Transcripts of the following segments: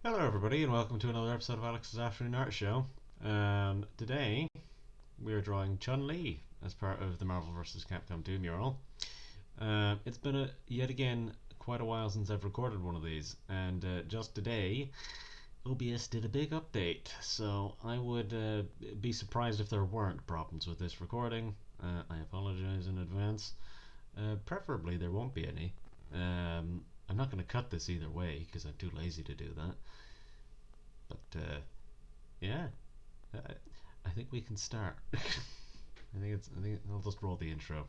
Hello, everybody, and welcome to another episode of Alex's Afternoon Art Show. Today, we are drawing Chun-Li as part of the Marvel vs. Capcom 2 mural. It's been yet again quite a while since I've recorded one of these, and just today, OBS did a big update, so I would be surprised if there weren't problems with this recording. I apologize in advance. Preferably, there won't be any. I'm not going to cut this either way because I'm too lazy to do that. But yeah, I think we can start. I think I'll just roll the intro.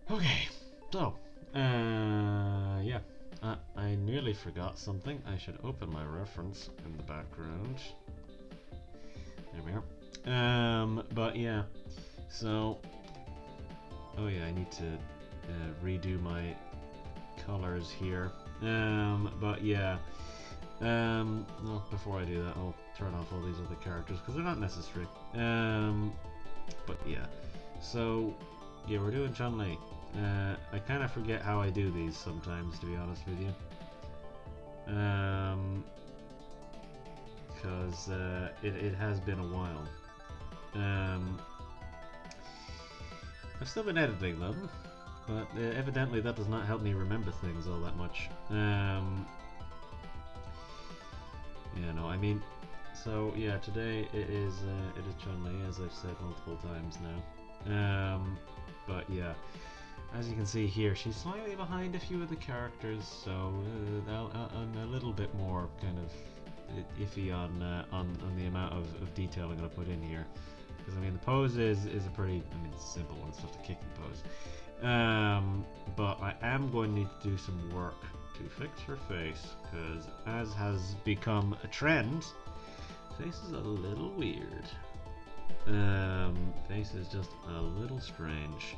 Okay, so yeah, I nearly forgot something. I should open my reference in the background. There we are. But yeah, so oh yeah, I need to redo my colors here. But yeah, well, before I do that, I'll turn off all these other characters because they're not necessary. But yeah, so yeah, we're doing Chun-Li. I kind of forget how I do these sometimes, to be honest with you. Because it has been a while. I've still been editing them, but evidently that does not help me remember things all that much. Yeah, no, I mean, so yeah, today it is Chun-Li, as I've said multiple times now. But yeah, as you can see here, she's slightly behind a few of the characters, so I'm a little bit more kind of iffy on the amount of detail I'm going to put in here. Because I mean, the pose is a pretty, I mean, it's a simple one. It's just a kicking pose. But I am going to need to do some work to fix her face, because as has become a trend, face is a little weird. Face is just a little strange,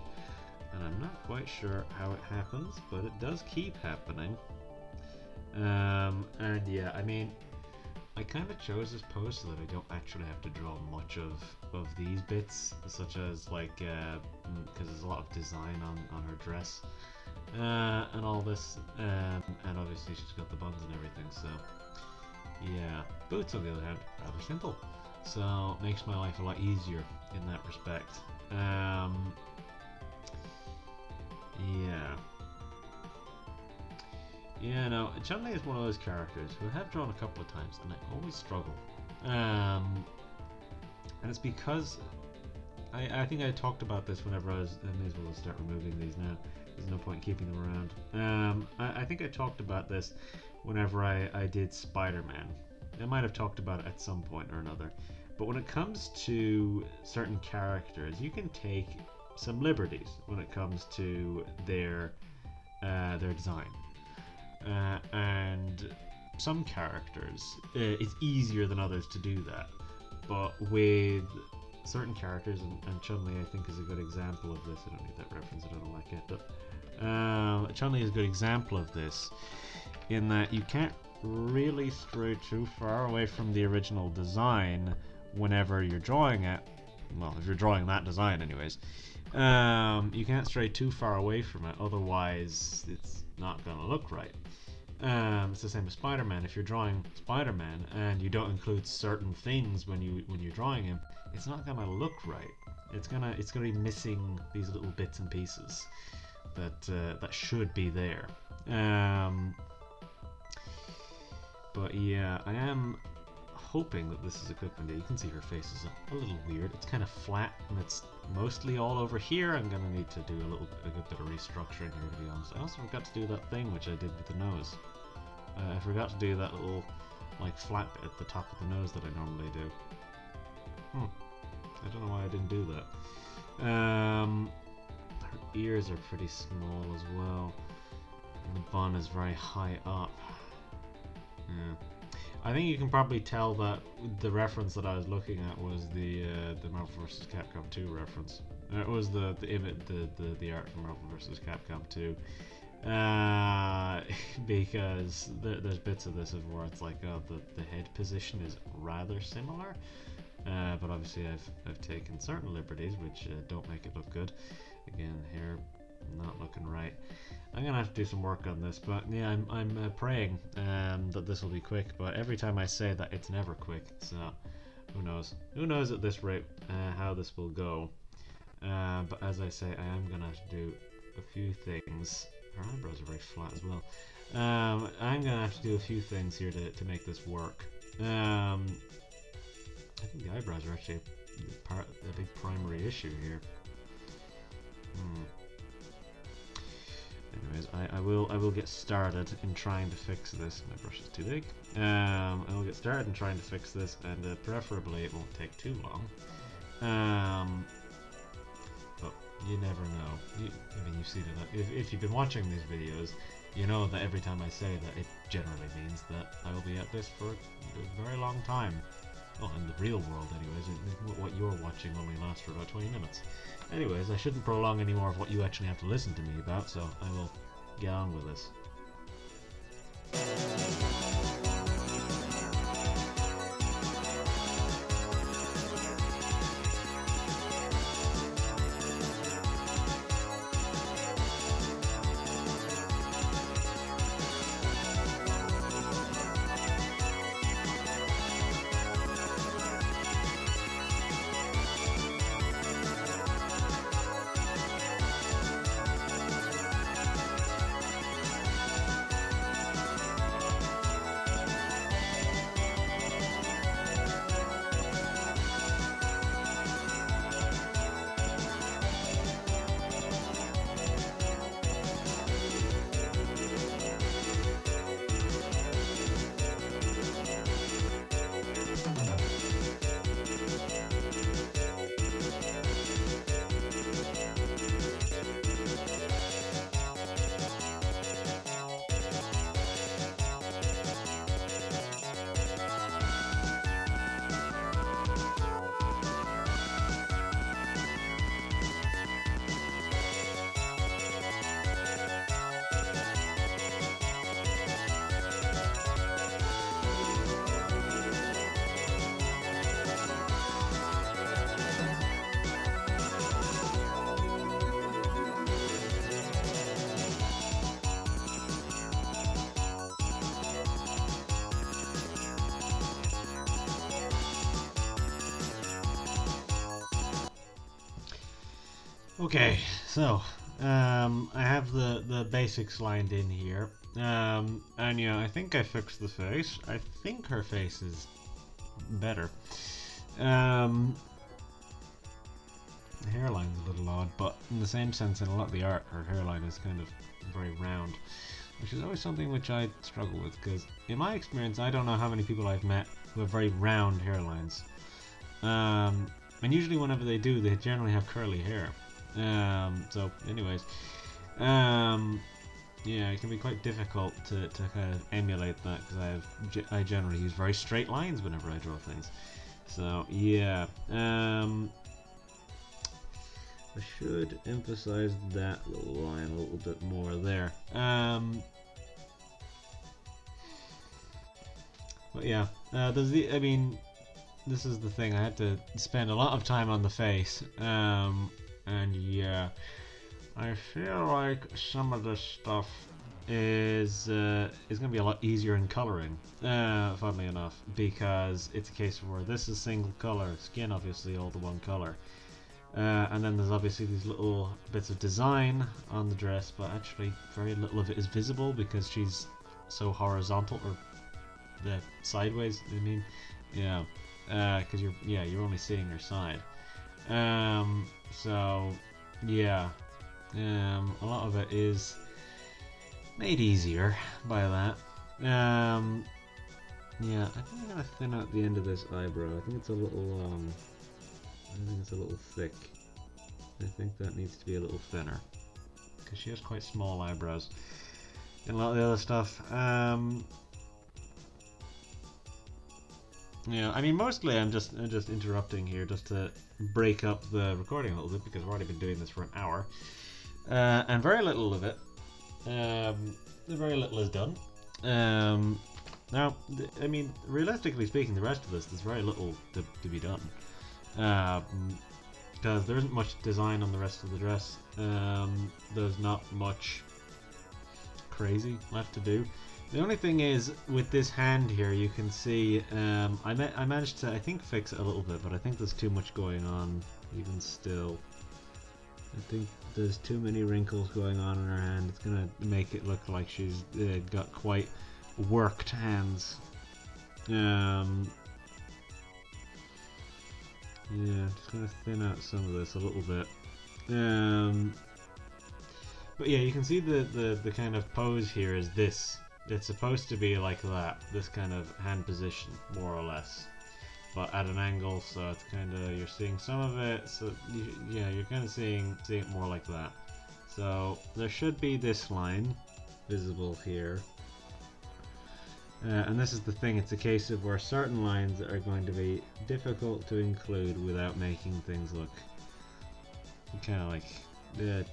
and I'm not quite sure how it happens, but it does keep happening. And yeah, I mean, I kind of chose this pose so that I don't actually have to draw much of these bits, such as like, because there's a lot of design on her dress and all this, and obviously she's got the buns and everything, so yeah. Boots, on the other hand, rather simple, so it makes my life a lot easier in that respect. Yeah. Yeah, no, Chun-Li is one of those characters who I have drawn a couple of times and I always struggle. And it's because I think I talked about this whenever I may as well start removing these now. There's no point keeping them around. I think I talked about this whenever I did Spider-Man. I might have talked about it at some point or another. But when it comes to certain characters, you can take some liberties when it comes to their design. And some characters, it's easier than others to do that. But with certain characters, and Chun-Li I think is a good example of this. I don't need that reference, I don't like it. But Chun-Li is a good example of this, in that you can't really stray too far away from the original design whenever you're drawing it. Well, if you're drawing that design anyways. You can't stray too far away from it, otherwise it's not gonna look right. It's the same with Spider-Man. If you're drawing Spider-Man and you don't include certain things when you're drawing him, it's not gonna look right. It's gonna be missing these little bits and pieces that should be there. But yeah, I am hoping that this is a quick one. You can see her face is a little weird. It's kind of flat and it's mostly all over here. I'm gonna need to do a good bit of restructuring here, to be honest. I also forgot to do that thing which I did with the nose. I forgot to do that little like flat bit at the top of the nose that I normally do. I don't know why I didn't do that. Her ears are pretty small as well, and the bun is very high up. Yeah. I think you can probably tell that the reference that I was looking at was the Marvel vs. Capcom 2 reference. It was the art from Marvel vs. Capcom 2. Because there's bits of this where it's like the head position is rather similar, but obviously I've taken certain liberties which don't make it look good. Again, hair not looking right. I'm gonna have to do some work on this, but yeah, I'm praying that this will be quick. But every time I say that, it's never quick. So who knows? Who knows at this rate how this will go? But as I say, I am gonna have to do a few things. Her eyebrows are very flat as well. I'm gonna have to do a few things here to make this work. I think the eyebrows are actually a big primary issue here. Anyways, I will get started in trying to fix this. My brush is too big. I will get started in trying to fix this, and preferably it won't take too long. But you never know. I mean, you've seen it. If you've been watching these videos, you know that every time I say that, it generally means that I will be at this for a very long time. Well, in the real world, anyways. What you're watching only lasts for about 20 minutes. Anyways, I shouldn't prolong any more of what you actually have to listen to me about, so I will get on with this. Okay, so I have the basics lined in here, and yeah, I think I fixed the face. I think her face is better. The hairline's a little odd, but in the same sense, in a lot of the art, her hairline is kind of very round, which is always something which I struggle with, because in my experience, I don't know how many people I've met who have very round hairlines. And usually whenever they do, they generally have curly hair. So anyways, yeah, it can be quite difficult to kind of emulate that, because I generally use very straight lines whenever I draw things. So yeah, I should emphasize that little line a little bit more there. But yeah, I mean, this is the thing. I had to spend a lot of time on the face. And yeah, I feel like some of this stuff is gonna be a lot easier in coloring, funnily enough, because it's a case where this is single color, skin obviously all the one color, and then there's obviously these little bits of design on the dress, but actually very little of it is visible because she's so horizontal, or the sideways. I mean, yeah, because you're only seeing her side. So yeah, a lot of it is made easier by that. Yeah, I think I'm gonna thin out the end of this eyebrow. I think it's a little thick. I think that needs to be a little thinner, because she has quite small eyebrows. And a lot of the other stuff, yeah, I mean, mostly I'm just interrupting here just to break up the recording a little bit, because we've already been doing this for an hour, and very little of it, very little is done. Now, I mean, realistically speaking, the rest of this, there's very little to be done. Because there isn't much design on the rest of the dress. There's not much crazy left to do. The only thing is, with this hand here, you can see, I managed to, I think, fix it a little bit, but I think there's too much going on, even still. I think there's too many wrinkles going on in her hand. It's gonna make it look like she's got quite worked hands. Yeah, just gonna thin out some of this a little bit. But yeah, you can see the kind of pose here is this. It's supposed to be like that, this kind of hand position, more or less, but at an angle, so it's kind of, you're seeing some of it, so yeah, you're kind of seeing it more like that. So there should be this line visible here, and this is the thing, it's a case of where certain lines are going to be difficult to include without making things look kind of like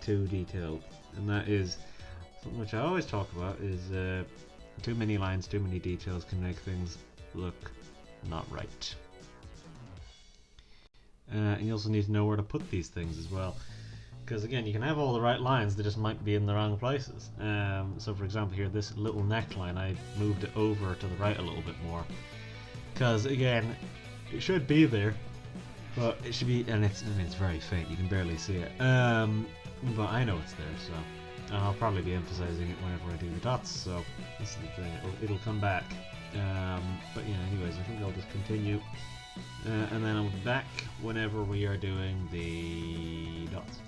too detailed, and that is something which I always talk about, is too many lines, too many details can make things look not right. And you also need to know where to put these things as well, because again, you can have all the right lines, they just might be in the wrong places. So for example here, this little neckline, I moved it over to the right a little bit more, because again, it should be there, but it should be, and it's very faint, you can barely see it, but I know it's there, so. And I'll probably be emphasizing it whenever I do the dots, so this is the thing, it'll come back. But yeah, anyways, I think I'll just continue. And then I'll be back whenever we are doing the dots.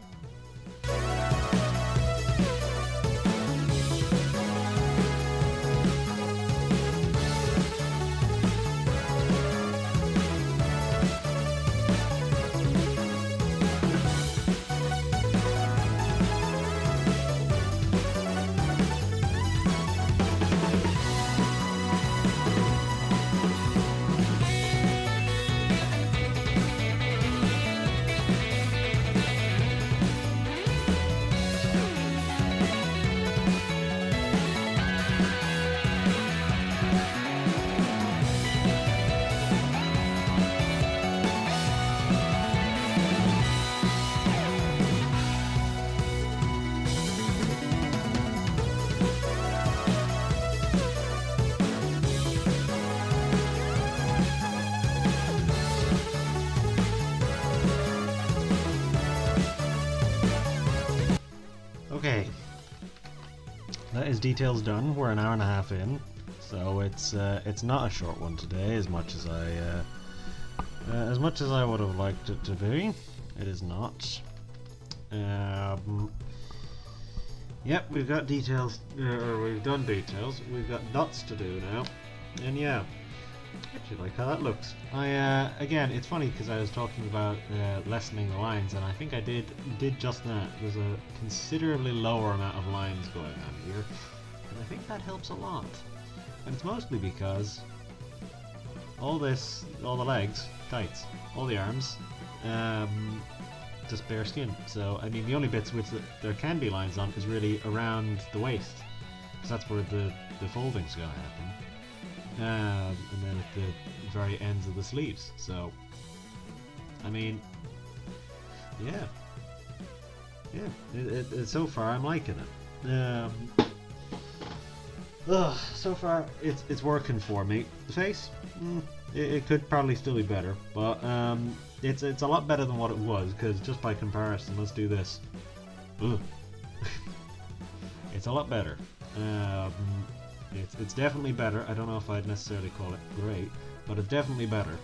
Okay, that is details done. We're an hour and a half in, so it's not a short one today, as much as I would have liked it to be. It is not. Yep, we've got details, or we've done details. We've got dots to do now, and yeah. I actually like how that looks. Again, it's funny because I was talking about lessening the lines, and I think I did just that. There's a considerably lower amount of lines going on here, and I think that helps a lot. And it's mostly because all the legs, tights, all the arms, just bare skin. So, I mean, the only bits which there can be lines on is really around the waist, because that's where the folding's going to happen. And then at the very ends of the sleeves. So, I mean, yeah, so far I'm liking it. So far it's working for me. The face, it could probably still be better, but it's a lot better than what it was. Because just by comparison, let's do this. It's a lot better. It's definitely better. I don't know if I'd necessarily call it great, but it's definitely better.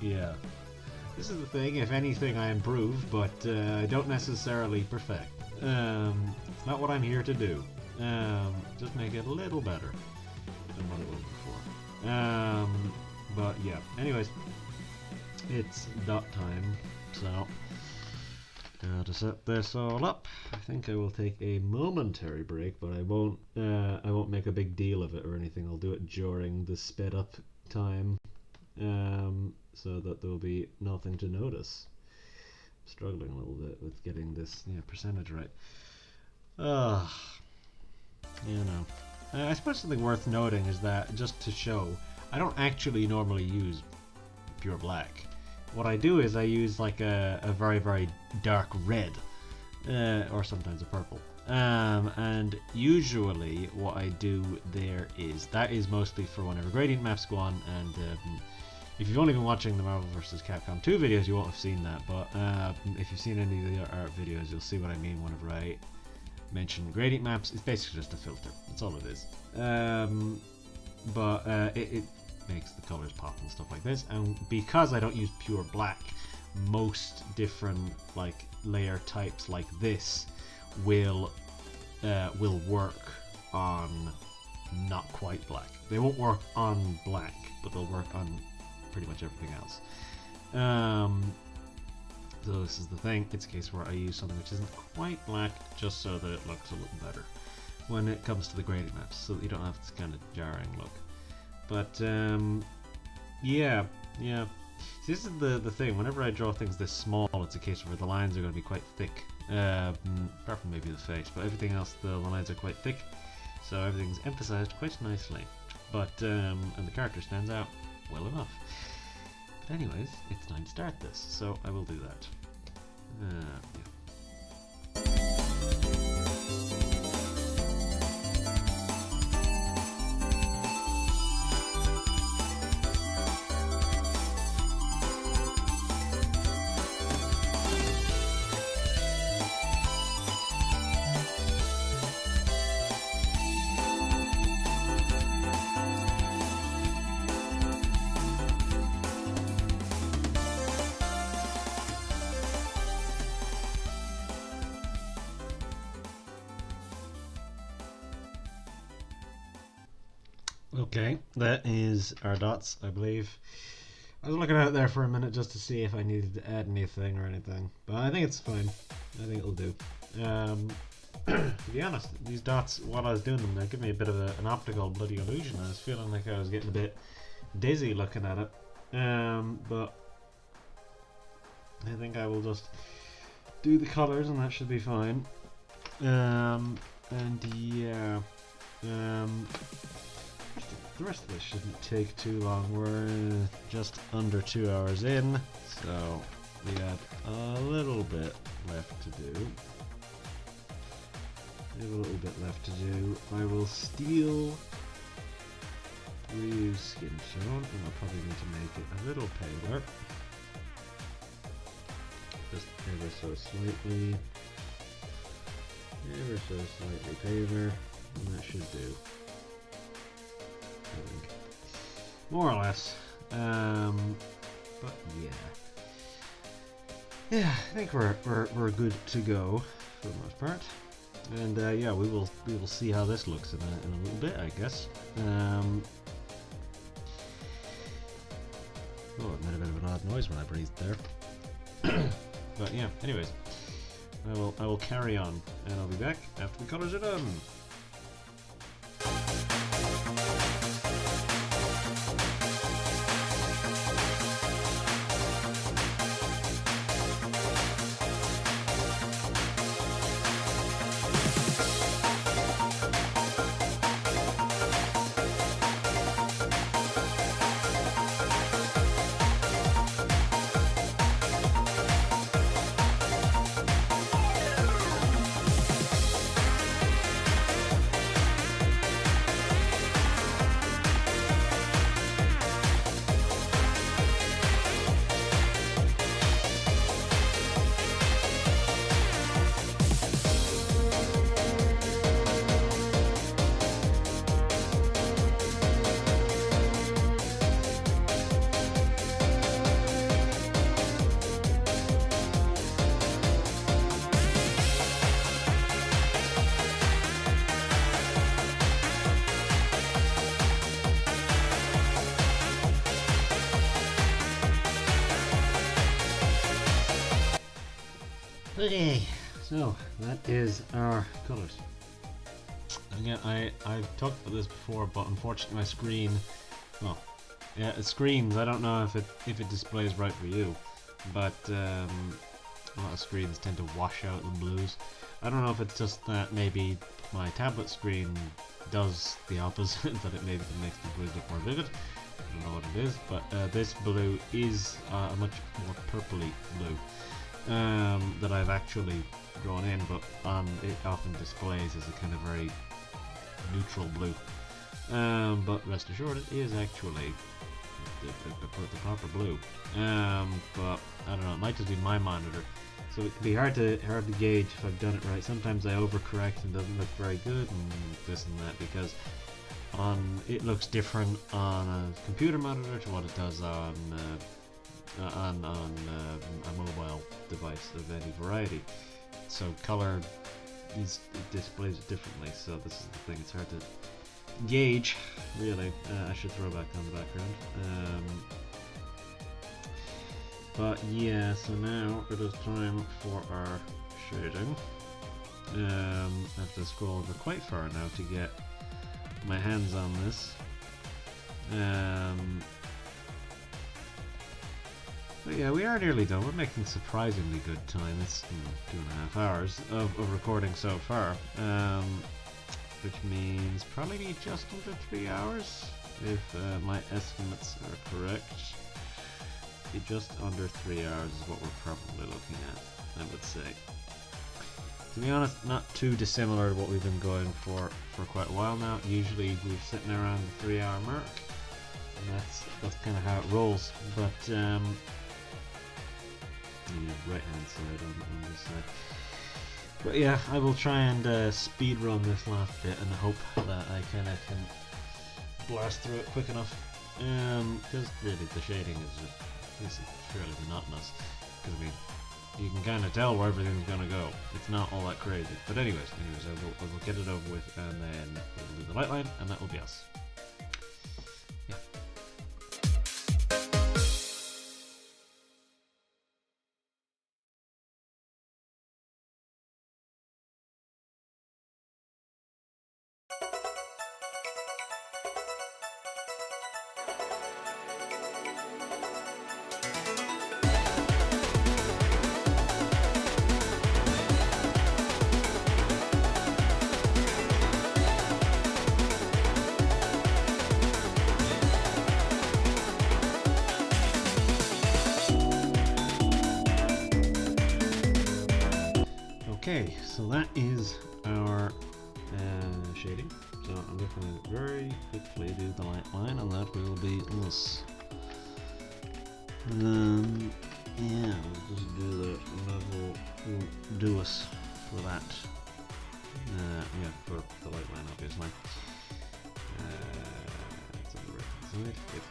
Yeah. This is the thing, if anything I improve, but I don't necessarily perfect. It's not what I'm here to do. Just make it a little better than what it was before. But yeah, anyways, it's dot time, so to set this all up, I think I will take a momentary break, but I won't make a big deal of it or anything. I'll do it during the sped up time, so that there will be nothing to notice. I'm struggling a little bit with getting this percentage right. You know. I suppose something worth noting is that, just to show, I don't actually normally use pure black. What I do is I use like a very, very dark red, or sometimes a purple. And usually what I do there is, that is mostly for whenever gradient maps go on, and if you've only been watching the Marvel vs. Capcom 2 videos, you won't have seen that, but if you've seen any of the art videos, you'll see what I mean whenever I mention gradient maps. It's basically just a filter, that's all it is. But it makes the colors pop and stuff like this, and because I don't use pure black, most different like layer types like this will work on not quite black. They won't work on black, but they'll work on pretty much everything else. So this is the thing, it's a case where I use something which isn't quite black just so that it looks a little better when it comes to the gradient maps, so that you don't have this kind of jarring look. But yeah. This is the thing, whenever I draw things this small, it's a case where the lines are going to be quite thick, apart from maybe the face, but everything else the lines are quite thick, so everything's emphasized quite nicely. But and the character stands out well enough. But anyways, it's time to start this, so I will do that. Yeah. Okay, that is our dots, I believe. I was looking out there for a minute just to see if I needed to add anything or anything, but I think it's fine. I think it'll do. To be honest, these dots, while I was doing them, they give me a bit of an optical bloody illusion. I was feeling like I was getting a bit dizzy looking at it, but I think I will just do the colours and that should be fine. And yeah, the rest of this shouldn't take too long. We're just under 2 hours in, so we have a little bit left to do. I will steal Ryu's skin tone, and I'll probably need to make it a little paler. Just ever so slightly. Ever so slightly paler, and that should do. I think. More or less. But yeah, I think we're good to go for the most part. And yeah, we will see how this looks in a little bit, I guess. Oh, it made a bit of an odd noise when I breathed there. But yeah, anyways, I will carry on, and I'll be back after the colours are done. Okay, so that is our colours. Again, I've talked about this before, but unfortunately my screen, well, yeah, it screens. I don't know if it displays right for you, but a lot of screens tend to wash out the blues. I don't know if it's just that maybe my tablet screen does the opposite, that it maybe makes the blues look more vivid. I don't know what it is, but this blue is a much more purpley blue that I've actually drawn in, but it often displays as a kind of very neutral blue. But rest assured, it is actually the proper blue. But I don't know, it might just be my monitor, so it can be hard to gauge if I've done it right. Sometimes I overcorrect and it doesn't look very good, and this and that, because it looks different on a computer monitor to what it does on a mobile device of any variety. So color it displays it differently. So this is the thing; it's hard to gauge, really. I should throw back on the background. But yeah, so now it is time for our shading. I have to scroll over quite far now to get my hands on this. But yeah, we are nearly done. We're making surprisingly good time. It's 2.5 hours of recording so far, which means probably need just under 3 hours if my estimates are correct. Just under 3 hours is what we're probably looking at, I would say. To be honest, not too dissimilar to what we've been going for quite a while now. Usually we're sitting around the 3-hour mark, and that's kind of how it rolls. But the right hand side on this side. But yeah, I will try and speed run this last bit and hope that I kind of can blast through it quick enough. Because really the shading is fairly monotonous. Because I mean, you can kind of tell where everything's gonna go. It's not all that crazy. But anyways, I will get it over with, and then we'll do the light line, and that will be us. Yeah. Okay, so that is our shading. So I'm just going to very quickly do the light line, and that will be us. Yeah, we'll just do that, and that will do us for that. Yeah, for the light line, obviously. It's on the right hand side. Yep.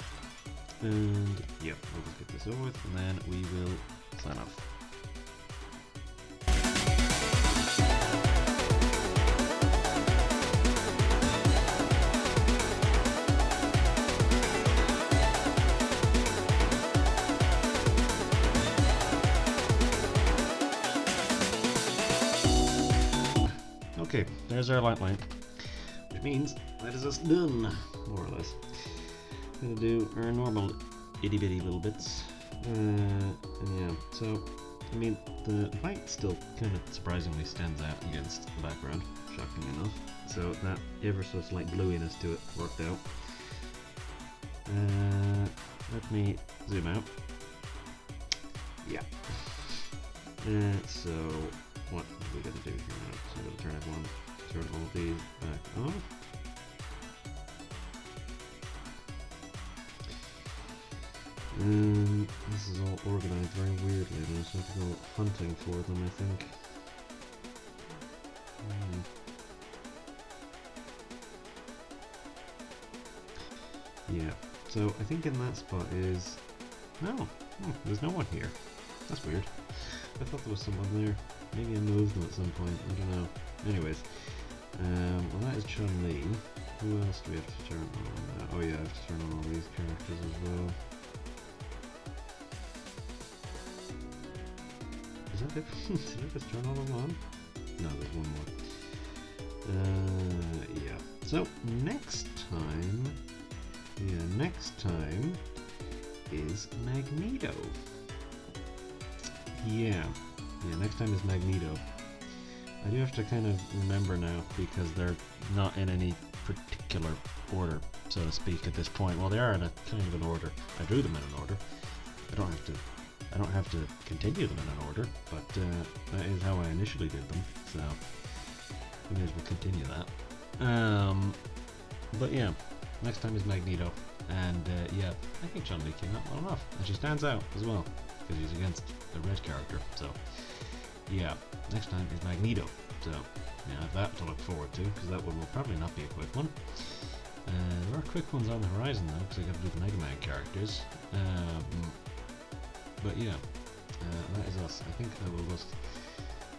And yeah, we'll just get this over with, and then we will sign off. Okay, there's our light line, which means that is us done, more or less. Gonna do our normal itty bitty little bits. And yeah, so I mean the light still kind of surprisingly stands out against the background, shocking enough. So that ever so slight bluiness to it worked out. Let me zoom out. Yeah. So what are we gonna do here now? So I'm gonna turn all of these back on. This is all organized very weirdly, and I just have to go hunting for them, I think. Yeah, so I think in that spot is... No, there's no one here. That's weird. I thought there was someone there. Maybe I moved them at some point, I don't know. Anyways, well that is Chun-Li. Who else do we have to turn on? Oh yeah, I have to turn on all these characters as well. Is that it? Did I just turn all of them on? No, there's one more. Yeah. So, next time is Magneto. Yeah. yeah, next time is Magneto. I do have to kind of remember now because they're not in any particular order, so to speak, at this point. Well, they are in a kind of an order. I drew them in an order. I don't have to continue them in an order, but that is how I initially did them. So you guys will continue that. But yeah, next time is Magneto, and yeah, I think Chun-Li came out well enough, and she stands out as well because she's against the red character. So yeah, next time is Magneto. So yeah, I have that to look forward to because that one will probably not be a quick one. There are quick ones on the horizon though, because I got to do the Mega Man characters. But yeah, that is us. I think I will just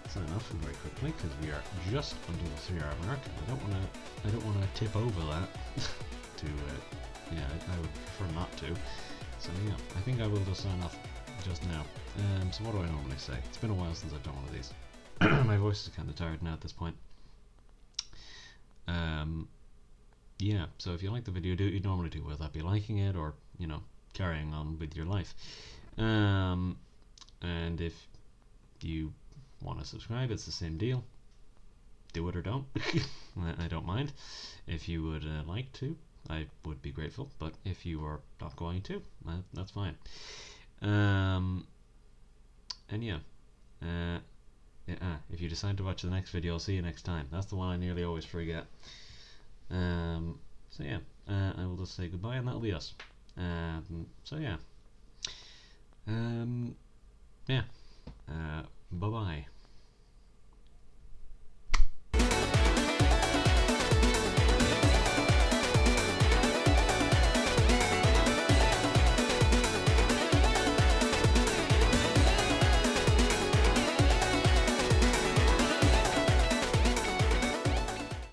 sign off very quickly because we are just under the 3-hour mark. I don't wanna tip over that to yeah, I would prefer not to. So yeah, I think I will just sign off just now. So what do I normally say? It's been a while since I've done one of these. My voice is kind of tired now at this point. Yeah, so if you like the video, do what you normally do, whether that be liking it or, you know, carrying on with your life. And if you want to subscribe, it's the same deal. Do it or don't. I don't mind. If you would like to, I would be grateful. But if you are not going to, that's fine. And yeah. If you decide to watch the next video, I'll see you next time. That's the one I nearly always forget. So yeah, I will just say goodbye, and that'll be us. So yeah. Yeah. Bye bye.